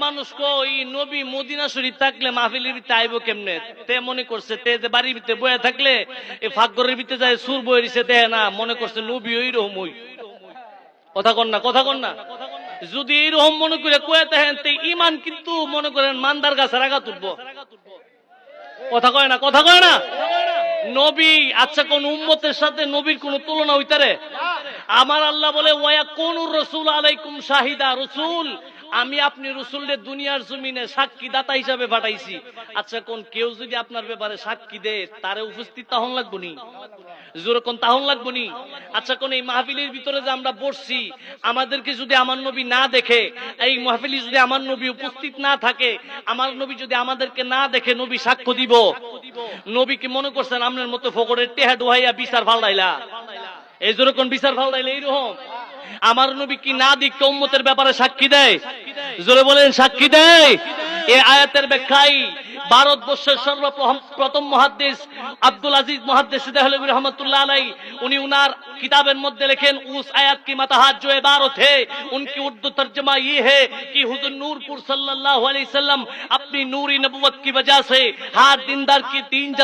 মানুষ কই নবী মদিনা শরীফ থাকলে মাহফিলের ভিতরে আইবো কেমনে? তে মনে করছে তে যে বাড়ির ভিতরে বয়ে থাকলে এই ফাঁকঘরের ভিতরে যায় সুর বয়ে দিছে, তে না মনে করছে নবী ওইরকম ওই। কথা কন না, কথা কন না। যদি এইরকম মনে করে কয়ে থাকেন তে ইমান কিন্তু মনে করেন মান্দার গাছের আগা তুলবো। কথা কয় না, কথা কয় না। নবী আচ্ছা কোন উম্মতের সাথে নবীর কোন তুলনা হইতারে? আমার আল্লাহ বলে ওয়ায়াকুনুর রাসূল আলাইকুম শাহিদা, রাসূল আমি আপনি রাসূলের দুনিয়ার জমিনে সাক্ষী দাতা হিসাবে পাঠাইছি। আচ্ছা কোন কেউ যদি আপনার ব্যাপারে সাক্ষী দেয় তারে উপস্থিত তাহন লাগবো নি? জোরে কোন তাহন লাগবো নি? আচ্ছা কোন এই মাহফিলের ভিতরে যে আমরা বসছি আমাদেরকে যদি আমার নবী না দেখে, এই মাহফিলে যদি আমার নবী উপস্থিত না থাকে, আমার নবী যদি আমাদেরকে না দেখে নবী সাক্ষ্য দিব? নবী কি মনে করছেন আপনার মতো ফকরের টেহা ডুহাইয়া বিচার ফালদাইলা? এই জোরে কোন বিচার ফালদাইলা এইরকম? আমার নবী কি না দিক উম্মতের ব্যাপারে সাক্ষী দেয়? জোরে বলেন সাক্ষী দেয়। এই আয়াতের ব্যাখ্যায় ভারতবর্ষের সর্বপ্রথম মুহাদ্দিস আব্দুল আজিজ মুহাদ্দিস দেহলভী রহমাতুল্লাহ আলাইহি উনি উনার किताबेर मध्य लिखें उस आयत की मतहात जो इबारत है उनकी उर्दू तर्जमा ये है कि हुजूर नूरपुर सल्लल्लाहु अलैहि वसल्लम अपनी नूरी नबुवत की वजह से हर दीनदार की 3